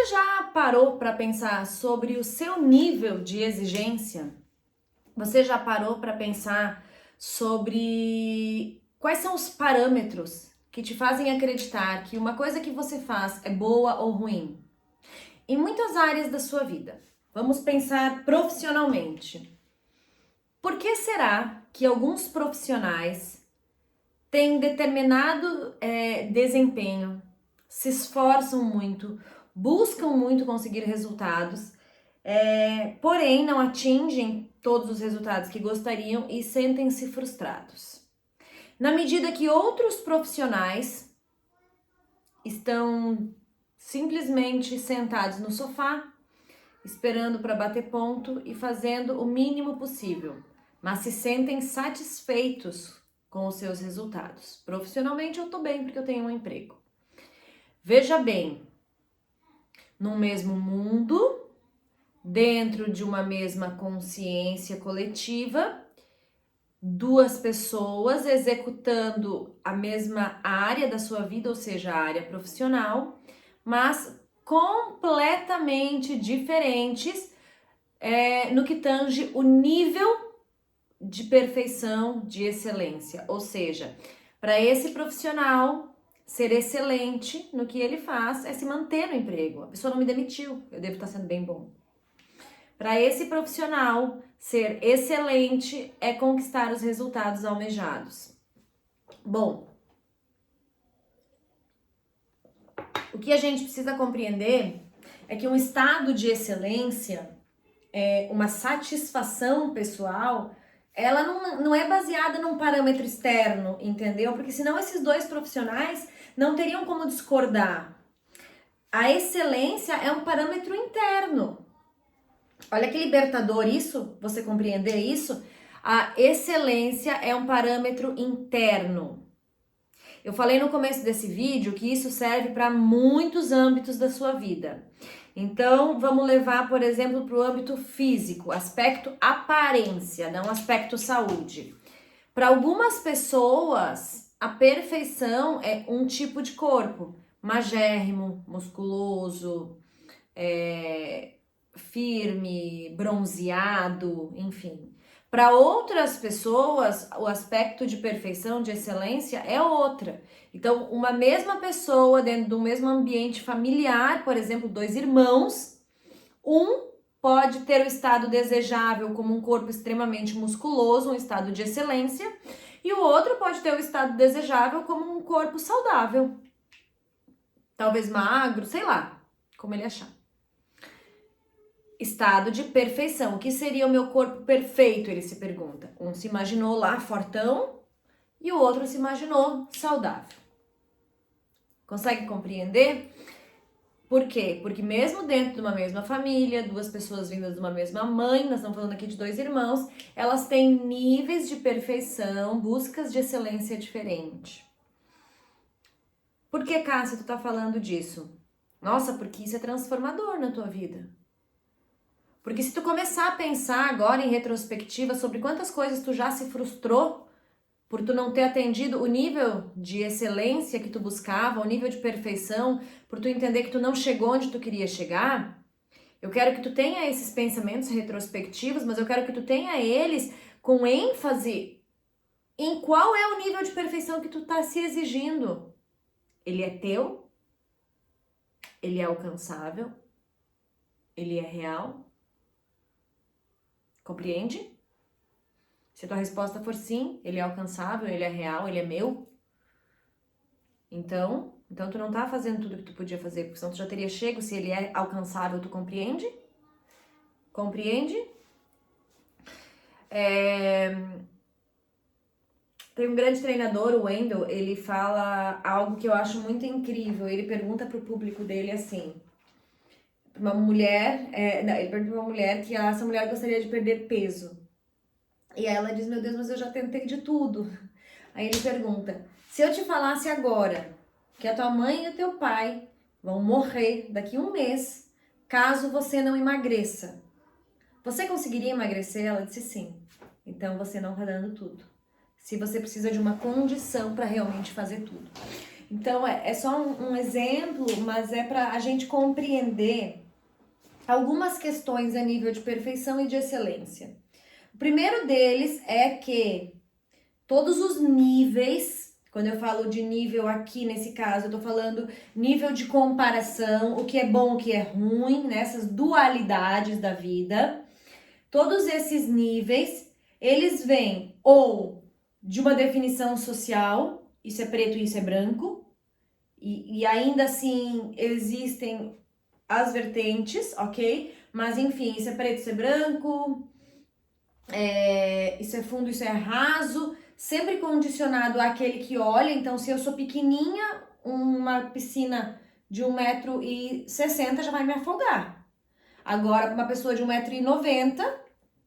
Você já parou para pensar sobre o seu nível de exigência? Você já parou para pensar sobre quais são os parâmetros que te fazem acreditar que uma coisa que você faz é boa ou ruim? Em muitas áreas da sua vida. Vamos pensar profissionalmente. Por que será que alguns profissionais têm determinado desempenho, se esforçam muito, buscam muito conseguir resultados, porém não atingem todos os resultados que gostariam e sentem-se frustrados? Na medida que outros profissionais estão simplesmente sentados no sofá, esperando para bater ponto e fazendo o mínimo possível, mas se sentem satisfeitos com os seus resultados. Profissionalmente eu tô bem porque eu tenho um emprego. Veja bem, no mesmo mundo, dentro de uma mesma consciência coletiva, duas pessoas executando a mesma área da sua vida, ou seja, a área profissional, mas completamente diferentes no que tange o nível de perfeição, de excelência. Ou seja, para esse profissional ser excelente no que ele faz é se manter no emprego. A pessoa não me demitiu, eu devo estar sendo bem bom. Para esse profissional ser excelente é conquistar os resultados almejados. Bom, o que a gente precisa compreender é que um estado de excelência, uma satisfação pessoal, ela não é baseada num parâmetro externo, entendeu? Porque senão esses dois profissionais não teriam como discordar. A excelência é um parâmetro interno. Olha que libertador isso, você compreender isso? A excelência é um parâmetro interno. Eu falei no começo desse vídeo que isso serve para muitos âmbitos da sua vida. Então, vamos levar, por exemplo, para o âmbito físico, aspecto aparência, não aspecto saúde. Para algumas pessoas, a perfeição é um tipo de corpo, magérrimo, musculoso, firme, bronzeado, enfim. Para outras pessoas, o aspecto de perfeição, de excelência é outra. Então, uma mesma pessoa dentro do mesmo ambiente familiar, por exemplo, dois irmãos, um pode ter o estado desejável como um corpo extremamente musculoso, um estado de excelência, e o outro pode ter o estado desejável como um corpo saudável, talvez magro, sei lá, como ele achar. Estado de perfeição. O que seria o meu corpo perfeito? Ele se pergunta. Um se imaginou lá fortão e o outro se imaginou saudável. Consegue compreender? Por quê? Porque mesmo dentro de uma mesma família, duas pessoas vindas de uma mesma mãe, nós estamos falando aqui de dois irmãos, elas têm níveis de perfeição, buscas de excelência diferente. Por que, Cássia, tu tá falando disso? Nossa, porque isso é transformador na tua vida. Porque se tu começar a pensar agora em retrospectiva sobre quantas coisas tu já se frustrou por tu não ter atendido o nível de excelência que tu buscava, o nível de perfeição, por tu entender que tu não chegou onde tu queria chegar, eu quero que tu tenha esses pensamentos retrospectivos, mas eu quero que tu tenha eles com ênfase em qual é o nível de perfeição que tu tá se exigindo. Ele é teu? Ele é alcançável? Ele é real? Compreende? Se a tua resposta for sim, ele é alcançável, ele é real, ele é meu, então tu não tá fazendo tudo que tu podia fazer, porque senão tu já teria chego. Se ele é alcançável, tu compreende? Compreende? Tem um grande treinador, o Wendel, ele fala algo que eu acho muito incrível. Ele pergunta pro público dele assim, uma mulher, ele pergunta pra uma mulher que essa mulher gostaria de perder peso. E aí ela diz, meu Deus, mas eu já tentei de tudo. Aí ele pergunta, se eu te falasse agora que a tua mãe e o teu pai vão morrer daqui a um mês, caso você não emagreça, você conseguiria emagrecer? Ela disse sim. Então você não tá dando tudo. Se você precisa de uma condição para realmente fazer tudo. Então, é só um exemplo, mas é para a gente compreender algumas questões a nível de perfeição e de excelência. O primeiro deles é que todos os níveis, quando eu falo de nível aqui nesse caso, eu tô falando nível de comparação, o que é bom, o que é ruim, nessas dualidades da vida. Todos esses níveis, eles vêm ou de uma definição social, isso é preto e isso é branco, e ainda assim existem as vertentes, ok? Mas enfim, isso é preto, isso é branco, isso é fundo, isso é raso, sempre condicionado àquele que olha. Então, se eu sou pequenininha, uma piscina de 1,60 m já vai me afogar. Agora, para uma pessoa de 1,90 m,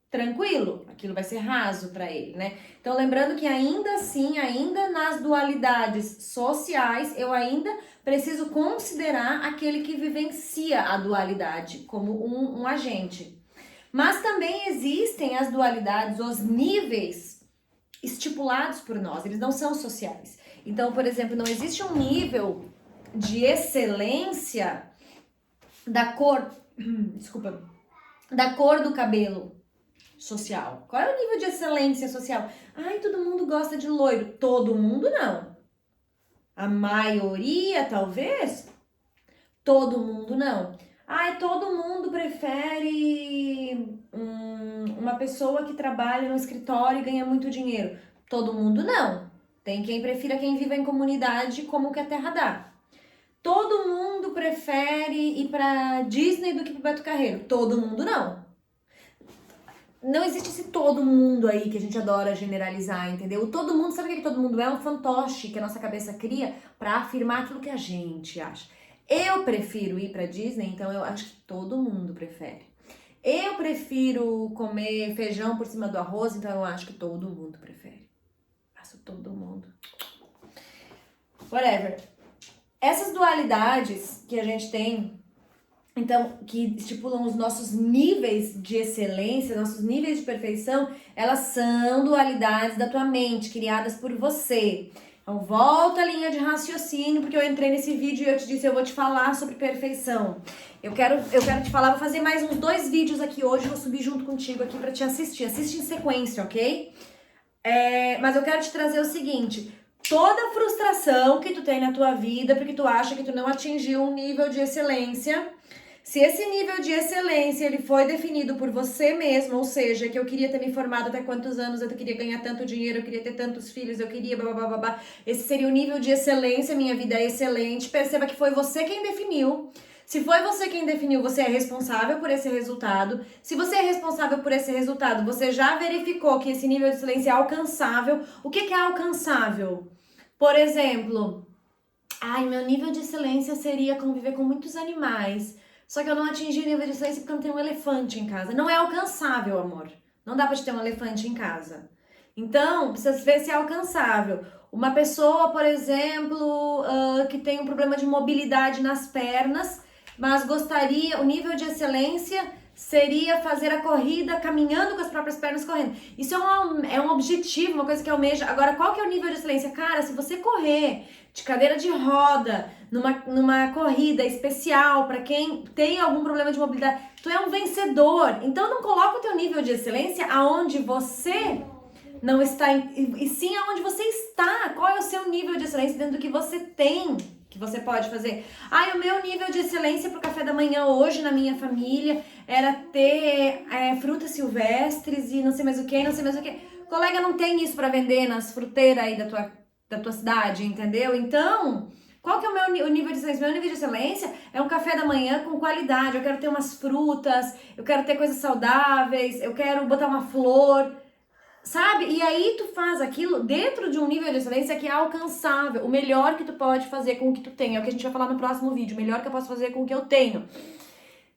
tranquilo, aquilo vai ser raso para ele, né? Então, lembrando que ainda assim, ainda nas dualidades sociais, eu ainda preciso considerar aquele que vivencia a dualidade como um agente. Mas também existem as dualidades, os níveis estipulados por nós, eles não são sociais. Então, por exemplo, não existe um nível de excelência da cor, desculpa, da cor do cabelo social. Qual é o nível de excelência social? Ai, todo mundo gosta de loiro. Todo mundo não. A maioria, talvez. Todo mundo não. Ai, todo mundo prefere uma pessoa que trabalha no escritório e ganha muito dinheiro. Todo mundo não. Tem quem prefira quem vive em comunidade como que a terra dá. Todo mundo prefere ir pra Disney do que pro Beto Carreiro. Todo mundo não. Não existe esse todo mundo aí que a gente adora generalizar, entendeu? O todo mundo, sabe o que todo mundo é? Um fantoche que a nossa cabeça cria pra afirmar aquilo que a gente acha. Eu prefiro ir pra Disney, então eu acho que todo mundo prefere. Eu prefiro comer feijão por cima do arroz, então eu acho que todo mundo prefere. Faço todo mundo. Whatever. Essas dualidades que a gente tem, então, que estipulam os nossos níveis de excelência, nossos níveis de perfeição, elas são dualidades da tua mente, criadas por você. Então, volta à linha de raciocínio, porque eu entrei nesse vídeo e eu te disse, eu vou te falar sobre perfeição. Eu quero te falar, vou fazer mais uns 2 vídeos aqui hoje, vou subir junto contigo aqui pra te assistir. Assiste em sequência, ok? Mas eu quero te trazer o seguinte, toda frustração que tu tem na tua vida, porque tu acha que tu não atingiu um nível de excelência, se esse nível de excelência ele foi definido por você mesmo, ou seja, que eu queria ter me formado até quantos anos, eu queria ganhar tanto dinheiro, eu queria ter tantos filhos, eu queria babá, esse seria o nível de excelência, minha vida é excelente, perceba que foi você quem definiu. Se foi você quem definiu, você é responsável por esse resultado. Se você é responsável por esse resultado, você já verificou que esse nível de excelência é alcançável. O que é alcançável? Por exemplo, meu nível de excelência seria conviver com muitos animais. Só que eu não atingi o nível de excelência porque eu não tenho um elefante em casa. Não é alcançável, amor. Não dá pra te ter um elefante em casa. Então, precisa ver se é alcançável. Uma pessoa, por exemplo, que tem um problema de mobilidade nas pernas, mas gostaria, o nível de excelência seria fazer a corrida caminhando com as próprias pernas correndo. Isso é um objetivo, uma coisa que almeja. Agora, qual que é o nível de excelência? Cara, se você correr de cadeira de roda, numa corrida especial para quem tem algum problema de mobilidade, tu é um vencedor. Então não coloca o teu nível de excelência aonde você não está, e sim aonde você está. Qual é o seu nível de excelência dentro do que você tem, que você pode fazer? O meu nível de excelência pro café da manhã hoje na minha família era ter frutas silvestres e não sei mais o que, não sei mais o que. Colega, não tem isso para vender nas fruteiras aí da tua cidade, entendeu? Então, qual que é o nível de excelência? Meu nível de excelência é um café da manhã com qualidade. Eu quero ter umas frutas, eu quero ter coisas saudáveis, eu quero botar uma flor, sabe? E aí tu faz aquilo dentro de um nível de excelência que é alcançável. O melhor que tu pode fazer com o que tu tem. É o que a gente vai falar no próximo vídeo. O melhor que eu posso fazer com o que eu tenho.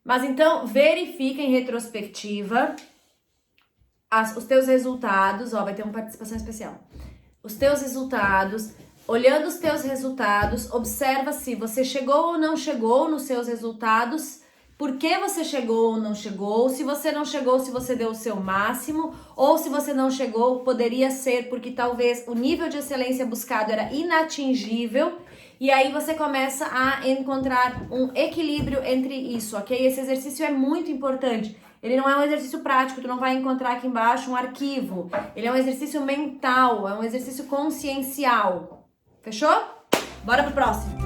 Mas então, verifica em retrospectiva os teus resultados. Vai ter uma participação especial. Os teus resultados. Olhando os teus resultados, observa se você chegou ou não chegou nos seus resultados. Por que você chegou ou não chegou? Se você não chegou, se você deu o seu máximo, ou se você não chegou, poderia ser porque talvez o nível de excelência buscado era inatingível. E aí você começa a encontrar um equilíbrio entre isso, ok? Esse exercício é muito importante. Ele não é um exercício prático, tu não vai encontrar aqui embaixo um arquivo. Ele é um exercício mental, é um exercício consciencial. Fechou? Bora pro próximo.